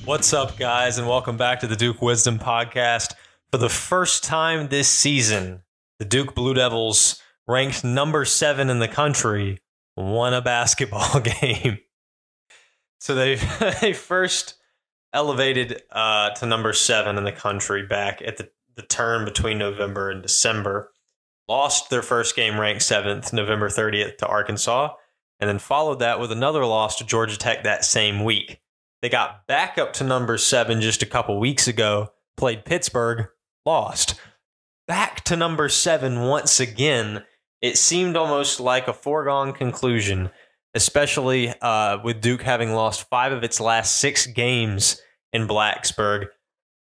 What's up, guys, and welcome back to the Duke Wisdom Podcast. For the first time this season, the Duke Blue Devils, ranked number 7 in the country, won a basketball game. So they first elevated to number 7 in the country back at the turn between November and December. Lost their first game ranked 7th, November 30th, to Arkansas, and then followed that with another loss to Georgia Tech that same week. They got back up to number 7 just a couple weeks ago, played Pittsburgh, lost. Back to number 7 once again. It seemed almost like a foregone conclusion, especially with Duke having lost 5 of its last 6 games in Blacksburg.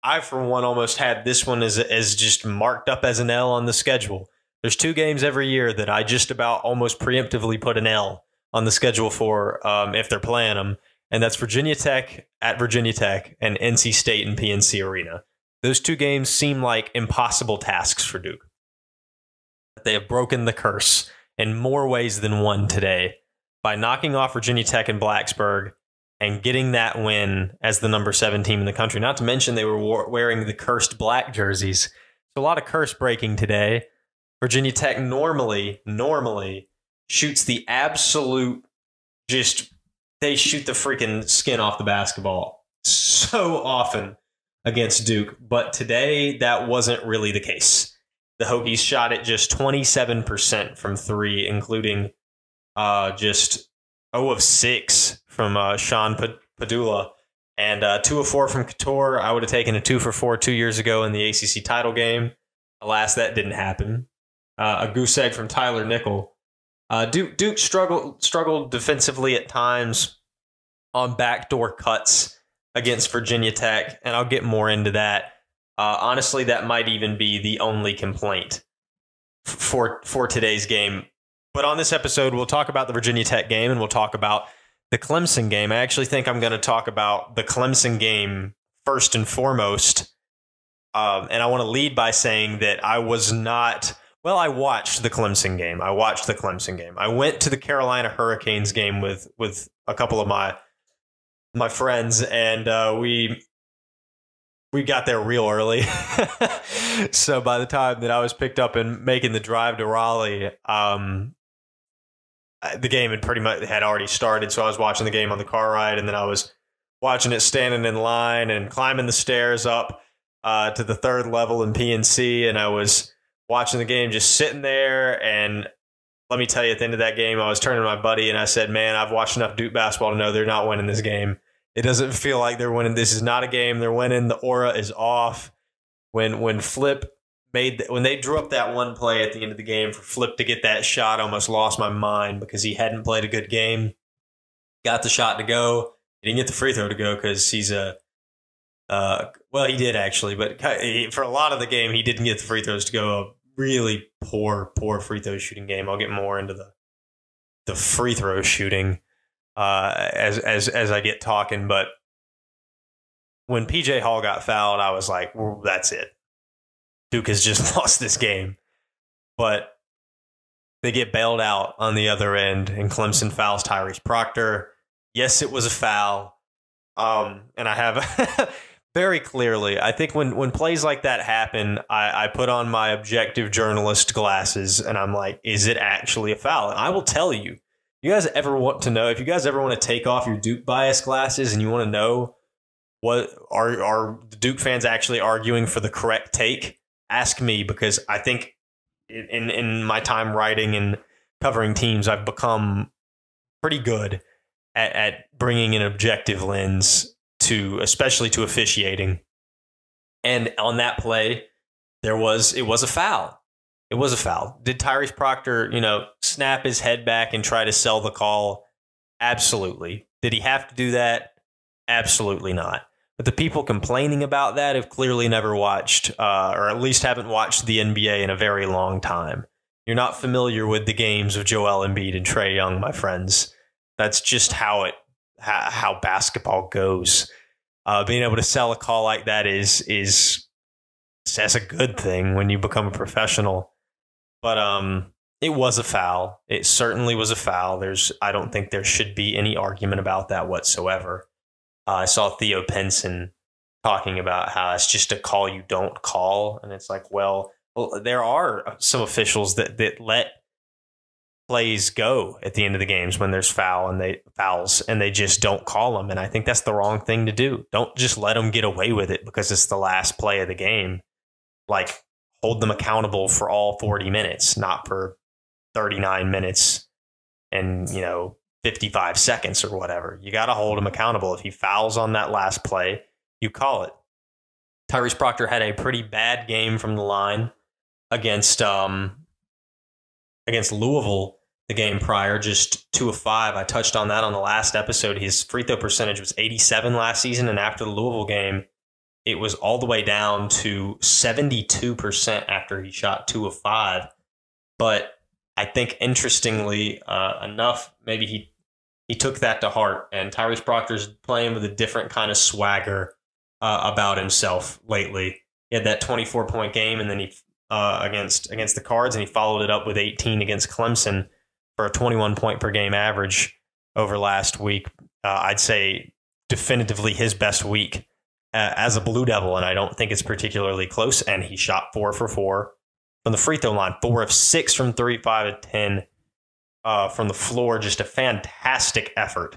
I, for one, almost had this one as just marked up as an L on the schedule. There's 2 games every year that I just about almost preemptively put an L on the schedule for if they're playing them. And that's Virginia Tech at Virginia Tech and NC State in PNC Arena. Those 2 games seem like impossible tasks for Duke. They have broken the curse in more ways than one today by knocking off Virginia Tech and Blacksburg and getting that win as the number 7 team in the country. Not to mention they were wearing the cursed black jerseys. So a lot of curse breaking today. Virginia Tech normally shoots the absolute they shoot the freaking skin off the basketball so often against Duke. But today, that wasn't really the case. The Hokies shot at just 27% from 3, including just 0 of 6 from Sean Padula and 2 of 4 from Couture. I would have taken a 2 for 4 2 years ago in the ACC title game. Alas, that didn't happen. A goose egg from Tyler Nickel. Duke struggled defensively at times on backdoor cuts against Virginia Tech, and I'll get more into that. Honestly, that might even be the only complaint for today's game. But on this episode, we'll talk about the Virginia Tech game, and we'll talk about the Clemson game. I actually think I'm going to talk about the Clemson game first and foremost, and I want to lead by saying that I was not... Well, I watched the Clemson game. I went to the Carolina Hurricanes game with a couple of my friends, and we got there real early. So by the time that I was picked up and making the drive to Raleigh, the game had already started. So I was watching the game on the car ride, and then I was watching it standing in line and climbing the stairs up to the 3rd level in PNC, and I was watching the game, just sitting there. And let me tell you, at the end of that game, I was turning to my buddy and I said, man, I've watched enough Duke basketball to know they're not winning this game. It doesn't feel like they're winning. This is not a game they're winning. The aura is off. When they drew up that one play at the end of the game for Flip to get that shot, I almost lost my mind because he hadn't played a good game. Got the shot to go. He didn't get the free throw to go because he's well, he did actually, but for a lot of the game, he didn't get the free throws to go. A really poor free throw shooting game. I'll get more into the free throw shooting as I get talking. But when PJ Hall got fouled, I was like, well, that's it. Duke has just lost this game. But they get bailed out on the other end, and Clemson fouls Tyrese Proctor. Yes, it was a foul. And I have very clearly, I think when plays like that happen, I put on my objective journalist glasses and I'm like, is it actually a foul? And I will tell you, you guys ever want to know, if you guys ever want to take off your Duke bias glasses and you want to know what are the Duke fans actually arguing for the correct take, ask me, because I think in my time writing and covering teams, I've become pretty good at bringing an objective lens especially to officiating. And on that play, it was a foul. It was a foul. Did Tyrese Proctor, snap his head back and try to sell the call? Absolutely. Did he have to do that? Absolutely not. But the people complaining about that have clearly never watched, or at least haven't watched the NBA in a very long time. You're not familiar with the games of Joel Embiid and Trae Young, my friends. That's just how basketball goes. Being able to sell a call like that that's a good thing when you become a professional. But it was a foul. It certainly was a foul. I don't think there should be any argument about that whatsoever. I saw Theo Penson talking about how it's just a call you don't call. And it's like, well, there are some officials that let plays go at the end of the games when there's fouls and they just don't call them. And I think that's the wrong thing to do. Don't just let them get away with it because it's the last play of the game. Like, hold them accountable for all 40 minutes, not for 39 minutes and, 55 seconds or whatever. You got to hold him accountable. If he fouls on that last play, you call it. Tyrese Proctor had a pretty bad game from the line against Louisville the game prior, just 2 of 5. I touched on that on the last episode. His free throw percentage was 87 last season, and after the Louisville game, it was all the way down to 72% after he shot 2 of 5. But I think, interestingly enough, maybe he took that to heart, and Tyrese Proctor's playing with a different kind of swagger about himself lately. He had that 24-point game, and then he against the Cards, and he followed it up with 18 against Clemson for a 21-point per game average over last week. I'd say definitively his best week as a Blue Devil, and I don't think it's particularly close. And he shot 4 for 4 from the free throw line, 4 of 6 from 3, 5 of 10 from the floor. Just a fantastic effort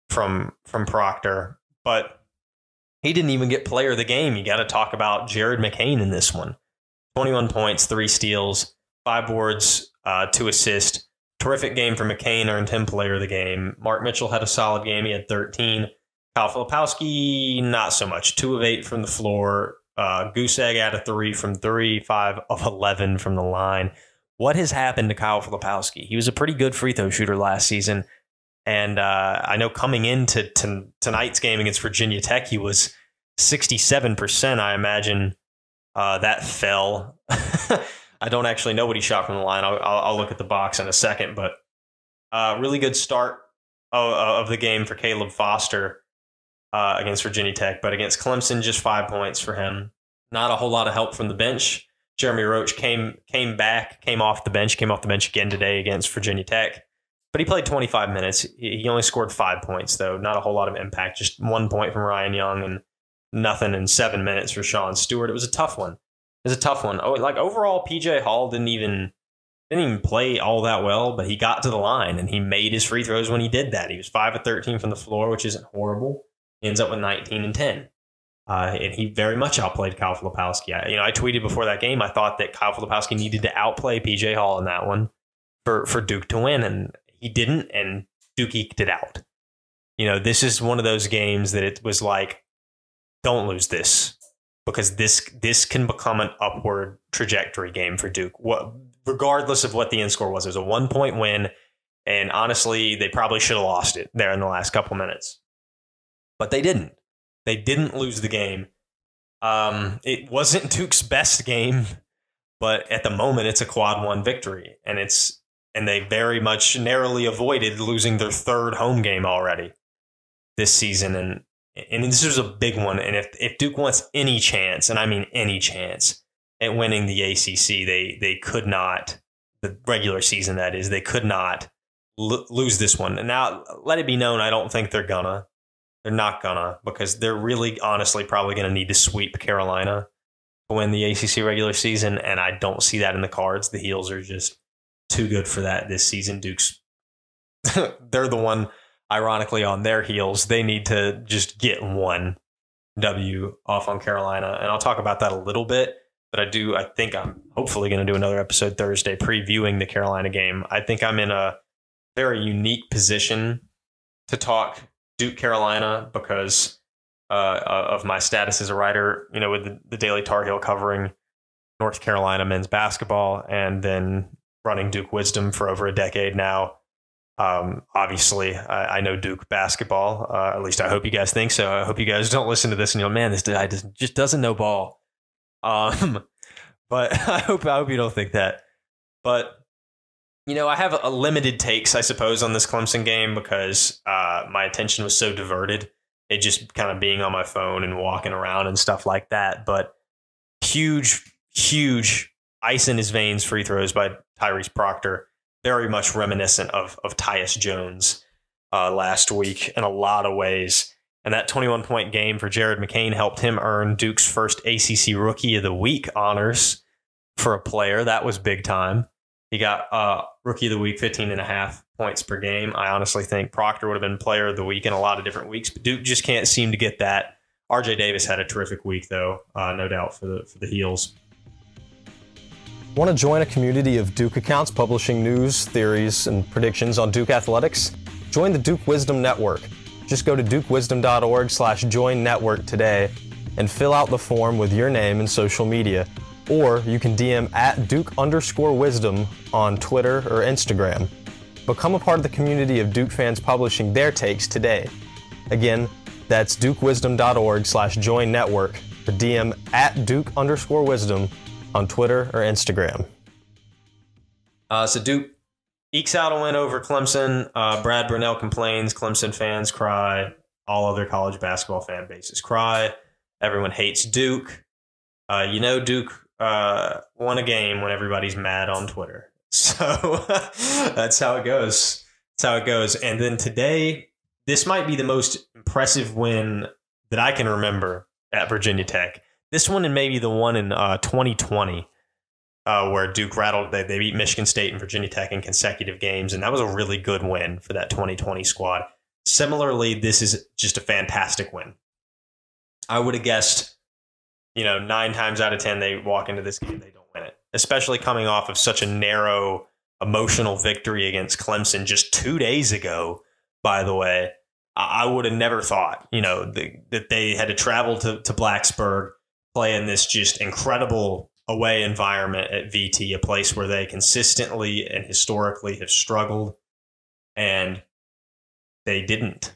from Proctor. But he didn't even get player of the game. You got to talk about Jared McCain in this one. 21 points, 3 steals, 5 boards, 2 assists. Terrific game for McCain, earned him player of the game. Mark Mitchell had a solid game. He had 13. Kyle Filipowski, not so much. 2 of 8 from the floor. Goose Egg had a 3 from 3, 5 of 11 from the line. What has happened to Kyle Filipowski? He was a pretty good free throw shooter last season. And I know coming into tonight's game against Virginia Tech, he was 67%. I imagine that fell. I don't actually know what he shot from the line. I'll look at the box in a second. But really good start of the game for Caleb Foster against Virginia Tech. But against Clemson, just 5 points for him. Not a whole lot of help from the bench. Jeremy Roach came off the bench again today against Virginia Tech. But he played 25 minutes. He only scored 5 points, though. Not a whole lot of impact. Just 1 point from Ryan Young and nothing in 7 minutes for Sean Stewart. It was a tough one. Oh, like overall, PJ Hall didn't even play all that well, but he got to the line and he made his free throws when he did that. He was 5 of 13 from the floor, which isn't horrible. He ends up with 19 and 10. And he very much outplayed Kyle Filipowski. I tweeted before that game, I thought that Kyle Filipowski needed to outplay PJ Hall in that one for Duke to win, and he didn't, and Duke eked it out. This is one of those games that it was like, don't lose this, because this can become an upward trajectory game for Duke. Regardless of what the end score was, it was a 1-point win, and honestly, they probably should have lost it there in the last couple minutes. But they didn't. They didn't lose the game. It wasn't Duke's best game, but at the moment, it's a quad 1 victory, and they very much narrowly avoided losing their 3rd home game already this season. And this was a big one. And if Duke wants any chance, and I mean any chance, at winning the ACC, they could not, the regular season that is, they could not lose this one. And now, let it be known, I don't think they're gonna. They're not gonna, because they're really honestly probably going to need to sweep Carolina to win the ACC regular season. And I don't see that in the cards. The Heels are just too good for that this season. Duke's, they're the one, ironically, on their heels. They need to just get one W off on Carolina. And I'll talk about that a little bit. But I think I'm hopefully going to do another episode Thursday previewing the Carolina game. I think I'm in a very unique position to talk Duke Carolina because of my status as a writer, with the Daily Tar Heel covering North Carolina men's basketball and then running Duke Wisdom for over a decade now. Obviously, I know Duke basketball. At least I hope you guys think so. I hope you guys don't listen to this and you're, man, this guy just doesn't know ball. But I hope you don't think that. But I have a limited takes, I suppose, on this Clemson game because my attention was so diverted. It just kind of being on my phone and walking around and stuff like that. But huge ice in his veins free throws by Tyrese Proctor. Very much reminiscent of Tyus Jones last week in a lot of ways. And that 21-point game for Jared McCain helped him earn Duke's first ACC Rookie of the Week honors for a player. That was big time. He got Rookie of the Week, 15.5 points per game. I honestly think Proctor would have been Player of the Week in a lot of different weeks, but Duke just can't seem to get that. RJ Davis had a terrific week, though, no doubt, for the Heels. Want to join a community of Duke accounts publishing news, theories, and predictions on Duke athletics? Join the Duke Wisdom Network. Just go to dukewisdom.org/join network today and fill out the form with your name and social media. Or you can DM at Duke_Wisdom on Twitter or Instagram. Become a part of the community of Duke fans publishing their takes today. Again, that's dukewisdom.org/join network or DM at Duke_Wisdom on Twitter or Instagram. So Duke ekes out a win over Clemson. Brad Brunell complains. Clemson fans cry. All other college basketball fan bases cry. Everyone hates Duke. Duke won a game when everybody's mad on Twitter. So that's how it goes. That's how it goes. And then today, this might be the most impressive win that I can remember at Virginia Tech. This one and maybe the one in 2020. Where Duke rattled, they beat Michigan State and Virginia Tech in consecutive games, and that was a really good win for that 2020 squad. Similarly, this is just a fantastic win. I would have guessed, 9 times out of 10 they walk into this game, they don't win it, especially coming off of such a narrow, emotional victory against Clemson just 2 days ago, by the way. I would have never thought, that they had to travel to Blacksburg, play in this just incredible away environment at VT, a place where they consistently and historically have struggled, and they didn't.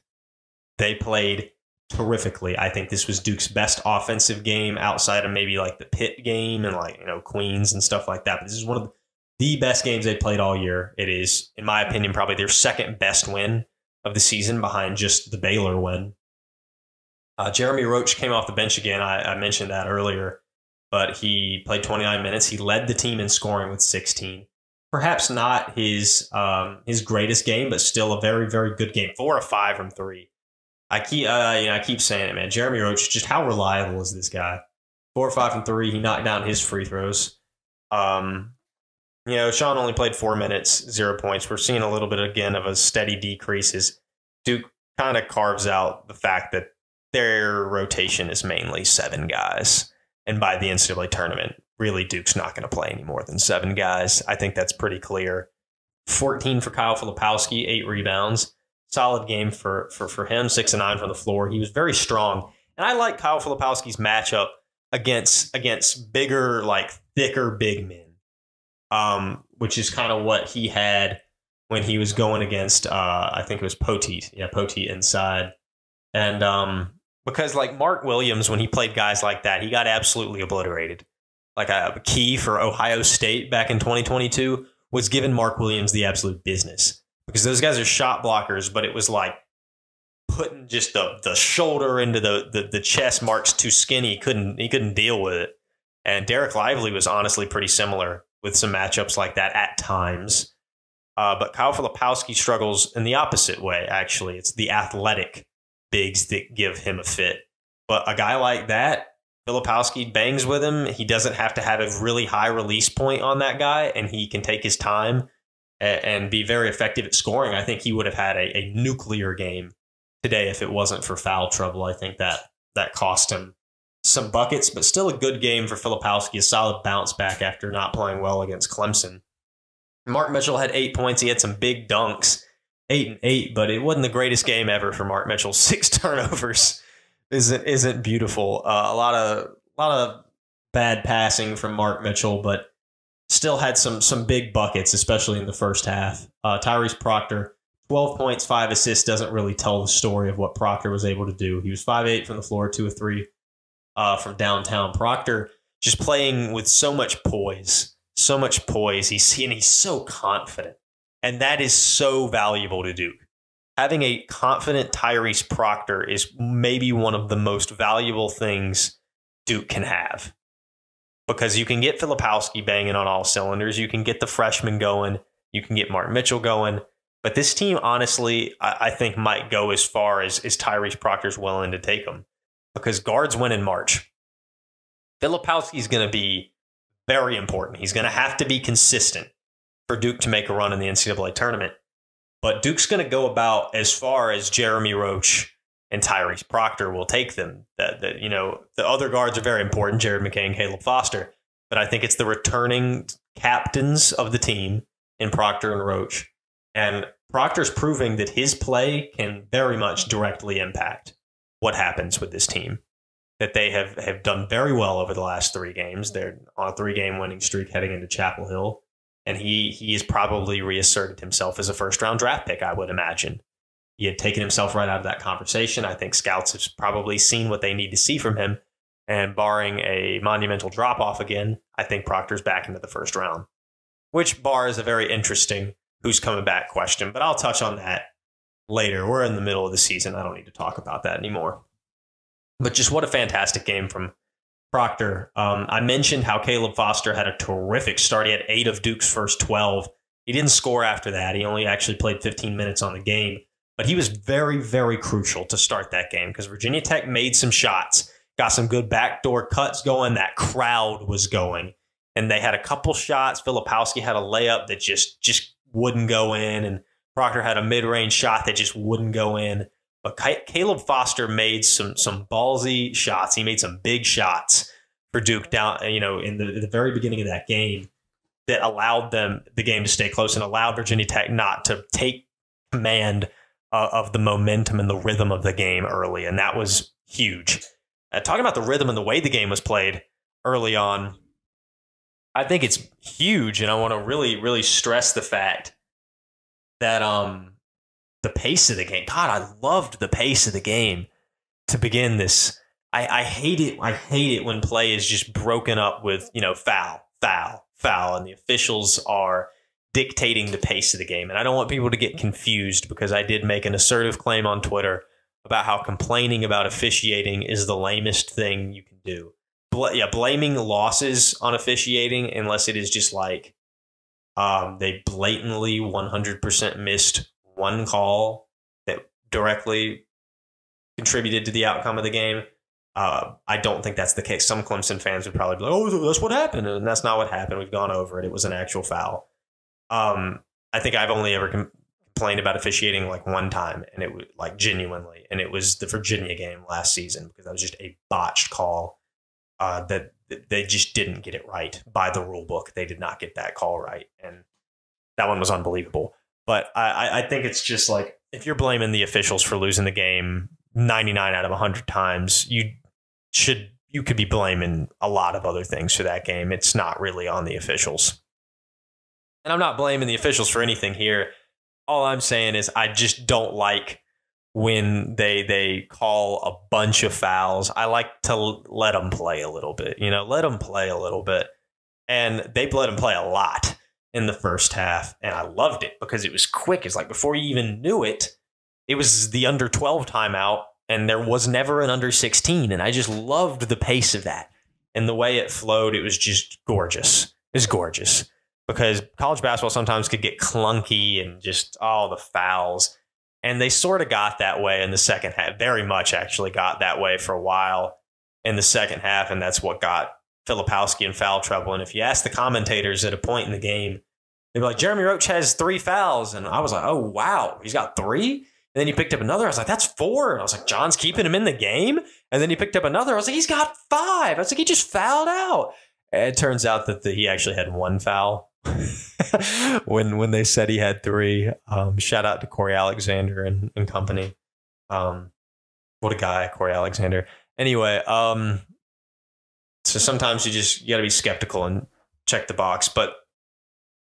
They played terrifically. I think this was Duke's best offensive game outside of maybe like the Pitt game and Queens and stuff like that. But this is one of the best games they played all year. It is, in my opinion, probably their second best win of the season behind just the Baylor win. Jeremy Roach came off the bench again. I mentioned that earlier. But he played 29 minutes. He led the team in scoring with 16. Perhaps not his greatest game, but still a very, very good game. 4 of 5 from 3. I keep saying it, man. Jeremy Roach, just how reliable is this guy? 4 of 5 from 3. He knocked down his free throws. Sean only played 4 minutes, 0 points. We're seeing a little bit again of a steady decrease as Duke kind of carves out the fact that their rotation is mainly 7 guys. And by the NCAA tournament, really, Duke's not going to play any more than 7 guys. I think that's pretty clear. 14 for Kyle Filipowski, 8 rebounds. Solid game for him, 6 of 9 from the floor. He was very strong. And I like Kyle Filipowski's matchup against bigger, thicker big men, which is kind of what he had when he was going against, I think it was Poteet. Yeah, Poteet inside. And because Mark Williams, when he played guys like that, he got absolutely obliterated. A key for Ohio State back in 2022 was giving Mark Williams the absolute business. Because those guys are shot blockers, but it was putting just the shoulder into the chest. Mark's too skinny. He couldn't deal with it. And Derek Lively was honestly pretty similar with some matchups like that at times. But Kyle Filipowski struggles in the opposite way, actually. It's the athletic bigs that give him a fit. But a guy like that, Filipowski bangs with him. He doesn't have to have a really high release point on that guy, and he can take his time and be very effective at scoring. I think he would have had a nuclear game today if it wasn't for foul trouble. I think that cost him some buckets, but still a good game for Filipowski, a solid bounce back after not playing well against Clemson. Mark Mitchell had 8 points. He had some big dunks. 8 and 8, but it wasn't the greatest game ever for Mark Mitchell. 6 turnovers isn't beautiful. A lot of bad passing from Mark Mitchell, but still had some big buckets, especially in the first half. Tyrese Proctor, 12 points, 5 assists, doesn't really tell the story of what Proctor was able to do. He was 5-8 from the floor, 2 of 3 from downtown. Proctor just playing with so much poise. He's so confident. And that is so valuable to Duke. Having a confident Tyrese Proctor is maybe one of the most valuable things Duke can have. Because you can get Filipowski banging on all cylinders. You can get the freshman going. You can get Mark Mitchell going. But this team, honestly, I think might go as far as Tyrese Proctor's willing to take them, because guards win in March. Filipowski's going to be very important. He's going to have to be consistent for Duke to make a run in the NCAA tournament. But Duke's going to go about as far as Jeremy Roach and Tyrese Proctor will take them. The other guards are very important, Jared McKay and Caleb Foster. But I think it's the returning captains of the team in Proctor and Roach. And Proctor's proving that his play can very much directly impact what happens with this team. That they have done very well over the last 3 games. They're on a 3-game winning streak heading into Chapel Hill. And he has probably reasserted himself as a first-round draft pick, I would imagine. He had taken himself right out of that conversation. I think scouts have probably seen what they need to see from him. And barring a monumental drop-off again, I think Proctor's back into the first round. Which bars a very interesting who's coming back question. But I'll touch on that later. We're in the middle of the season. I don't need to talk about that anymore. But just what a fantastic game from Proctor. I mentioned how Caleb Foster had a terrific start. He had 8 of Duke's first 12. He didn't score after that. He only actually played 15 minutes on the game. But he was very, very crucial to start that game because Virginia Tech made some shots, got some good backdoor cuts going. That crowd was going. And they had a couple shots. Filipowski had a layup that just wouldn't go in. And Proctor had a mid-range shot that just wouldn't go in. But Caleb Foster made some ballsy shots. He made some big shots for Duke down, in the very beginning of that game that allowed the game to stay close and allowed Virginia Tech not to take command of the momentum and the rhythm of the game early. And that was huge. Talking about the rhythm and the way the game was played early on, I think it's huge. And I want to really, really stress the fact that the pace of the game. God, I loved the pace of the game to begin this. I hate it. I hate it when play is just broken up with, foul, and the officials are dictating the pace of the game. And I don't want people to get confused because I did make an assertive claim on Twitter about how complaining about officiating is the lamest thing you can do. Blaming losses on officiating, unless it is just like they blatantly 100% missed one call that directly contributed to the outcome of the game. I don't think that's the case. Some Clemson fans would probably be like, oh, that's what happened. And that's not what happened. We've gone over it. It was an actual foul. I think I've only ever complained about officiating like one time, and it was like genuinely, and it was the Virginia game last season because that was just a botched call that they just didn't get it right by the rule book. They did not get that call right. And that one was unbelievable. But I think it's just like, if you're blaming the officials for losing the game 99 out of 100 times, you could be blaming a lot of other things for that game. It's not really on the officials. And I'm not blaming the officials for anything here. All I'm saying is I just don't like when they call a bunch of fouls. I like to let them play a little bit, let them play a little bit. And they let them play a lot in the first half, and I loved it because it was quick. It's like before you even knew it, it was the under 12 timeout, and there was never an under 16, and I just loved the pace of that. And the way it flowed, it was just gorgeous. It was gorgeous because college basketball sometimes could get clunky and just all the fouls, and they sort of got that way in the second half. Very much actually got that way for a while in the second half, and that's what got Filipowski in foul trouble. And if you ask the commentators at a point in the game, they'd be like, Jeremy Roach has 3 fouls. And I was like, oh, wow, he's got 3? And then he picked up another. I was like, that's 4. And I was like, John's keeping him in the game? And then he picked up another. I was like, he's got 5. I was like, he just fouled out. And it turns out that he actually had 1 foul when they said he had 3. Shout out to Corey Alexander and company. What a guy, Corey Alexander. Anyway, so sometimes you got to be skeptical and check the box. But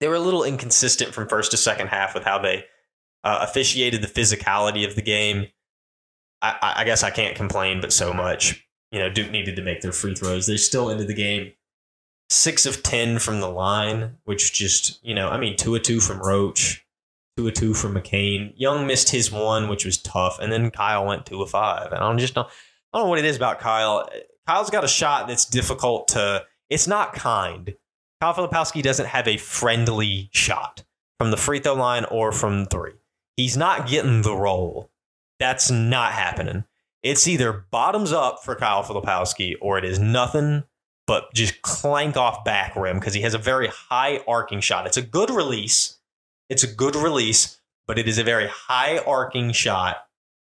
they were a little inconsistent from first to second half with how they officiated the physicality of the game. I guess I can't complain, but so much. Duke needed to make their free throws. They still ended the game 6 of 10 from the line, which just, 2 of 2 from Roach, 2 of 2 from McCain. Young missed his 1, which was tough. And then Kyle went 2 of 5. And I don't know what it is about Kyle. Kyle's got a shot that's difficult it's not kind. Kyle Filipowski doesn't have a friendly shot from the free throw line or from three. He's not getting the roll. That's not happening. It's either bottoms up for Kyle Filipowski or it is nothing but just clank off back rim because he has a very high arcing shot. It's a good release. But it is a very high arcing shot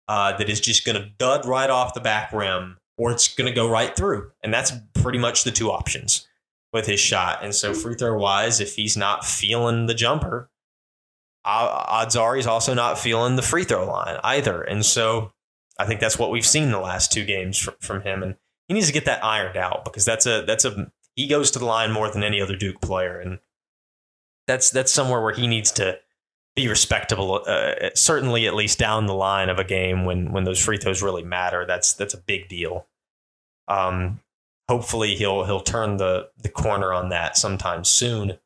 that is just going to dud right off the back rim or it's going to go right through. And that's pretty much the two options with his shot. And so free throw wise, if he's not feeling the jumper, odds are he's also not feeling the free throw line either. And so I think that's what we've seen the last two games from him. And he needs to get that ironed out because he goes to the line more than any other Duke player. And that's somewhere where he needs to be respectable, certainly at least down the line of a game when those free throws really matter. That's a big deal. Hopefully he'll turn the corner on that sometime soon.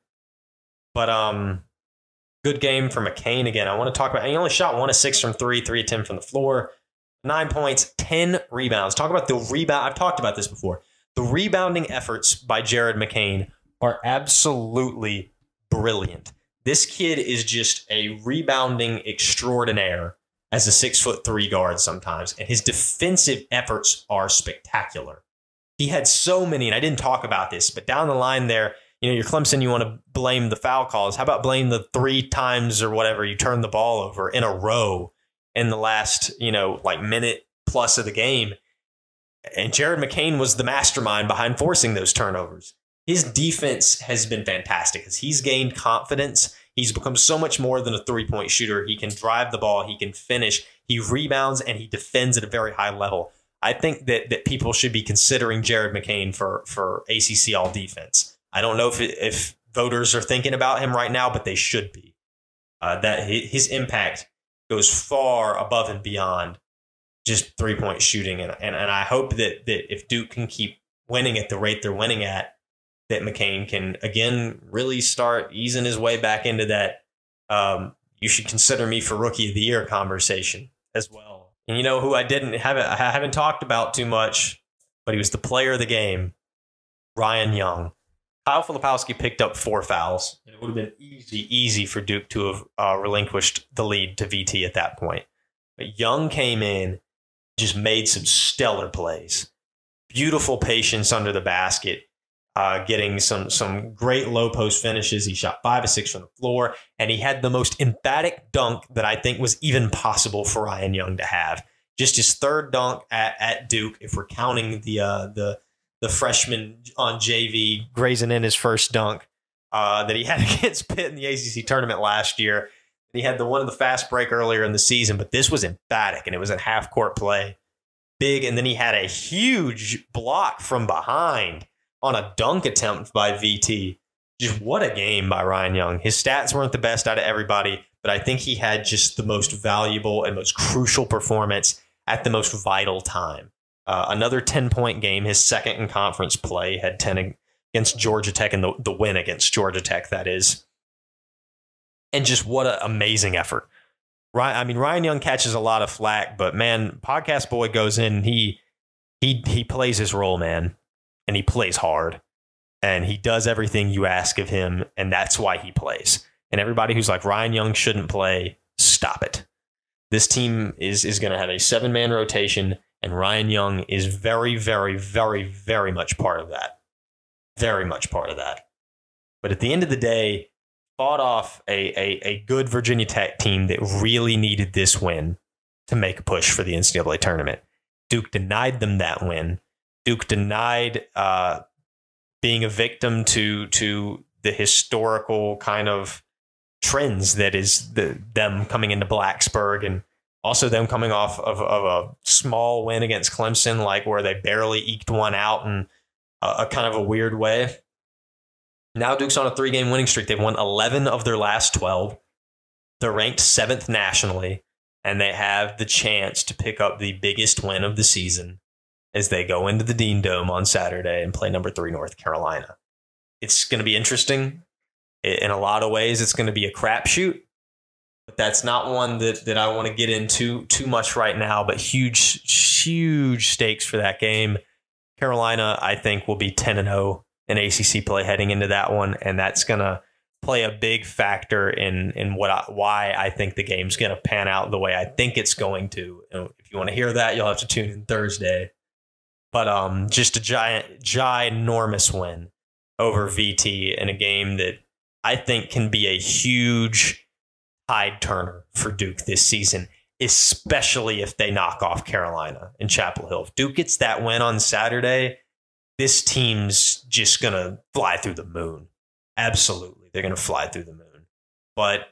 But good game for McCain again. I want to talk about. He only shot 1 of 6 from 3, 3 of 10 from the floor, 9 points, 10 rebounds. Talk about the rebound. I've talked about this before. The rebounding efforts by Jared McCain are absolutely brilliant. This kid is just a rebounding extraordinaire as a 6'3" guard sometimes, and his defensive efforts are spectacular. He had so many, and I didn't talk about this, but down the line there, you're Clemson, you want to blame the foul calls. How about blame the 3 times or whatever you turned the ball over in a row in the last, minute plus of the game? And Jared McCain was the mastermind behind forcing those turnovers. His defense has been fantastic as he's gained confidence. He's become so much more than a 3-point shooter. He can drive the ball. He can finish. He rebounds and he defends at a very high level. I think that people should be considering Jared McCain for ACC All Defense. I don't know if voters are thinking about him right now, but they should be. That his impact goes far above and beyond just 3-point shooting. And I hope that if Duke can keep winning at the rate they're winning at, that McCain can, again, really start easing his way back into that you should consider me for Rookie of the Year conversation as well. And you know who I haven't talked about too much, but he was the player of the game, Ryan Young. Kyle Filipowski picked up 4 fouls. And it would have been easy for Duke to have relinquished the lead to VT at that point. But Young came in, just made some stellar plays. Beautiful patience under the basket. Getting some great low post finishes. He shot 5 of 6 from the floor, and he had the most emphatic dunk that I think was even possible for Ryan Young to have. Just his third dunk at Duke, if we're counting the freshman on JV grazing in his first dunk that he had against Pitt in the ACC tournament last year. And he had the one of the fast break earlier in the season, but this was emphatic, and it was a half court play, big, and then he had a huge block from behind on a dunk attempt by VT. Just what a game by Ryan Young. His stats weren't the best out of everybody, but I think he had just the most valuable and most crucial performance at the most vital time. Another 10-point game, his second in conference play, had 10 against Georgia Tech and the win against Georgia Tech, that is. And just what an amazing effort. Ryan Young catches a lot of flack, but man, Podcast Boy goes in, he plays his role, man. And he plays hard, and he does everything you ask of him, and that's why he plays. And everybody who's like, Ryan Young shouldn't play, stop it. This team is going to have a 7-man rotation, and Ryan Young is very, very, very, very much part of that. Very much part of that. But at the end of the day, fought off a good Virginia Tech team that really needed this win to make a push for the NCAA tournament. Duke denied them that win. Duke denied being a victim to the historical kind of trends that is them coming into Blacksburg, and also them coming off of a small win against Clemson, like where they barely eked one out in a kind of a weird way. Now Duke's on a 3-game winning streak. They've won 11 of their last 12. They're ranked 7th nationally, and they have the chance to pick up the biggest win of the season as they go into the Dean Dome on Saturday and play number 3 North Carolina. It's going to be interesting. In a lot of ways, it's going to be a crapshoot, but that's not one that I want to get into too much right now, but huge stakes for that game. Carolina, I think, will be 10-0 in ACC play heading into that one, and that's going to play a big factor in why I think the game's going to pan out the way I think it's going to. If you want to hear that, you'll have to tune in Thursday. But just a ginormous win over VT in a game that I think can be a huge tide turner for Duke this season, especially if they knock off Carolina in Chapel Hill. If Duke gets that win on Saturday, this team's just going to fly through the moon. Absolutely. They're going to fly through the moon. But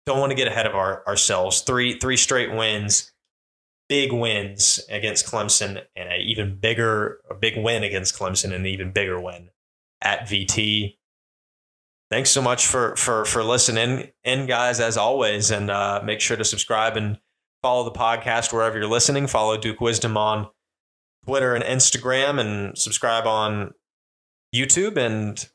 don't want to get ahead of ourselves. Three straight wins, big wins against Clemson, and a big win against Clemson, and an even bigger win at VT. Thanks so much for listening in, guys, as always. And make sure to subscribe and follow the podcast wherever you're listening. Follow Duke Wisdom on Twitter and Instagram, and subscribe on YouTube. And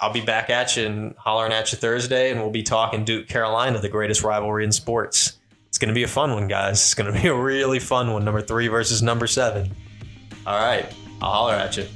I'll be back at you and hollering at you Thursday, and we'll be talking Duke Carolina, the greatest rivalry in sports. It's going to be a fun one, guys. It's going to be a really fun one. Number 3 versus number 7. All right. I'll holler at you.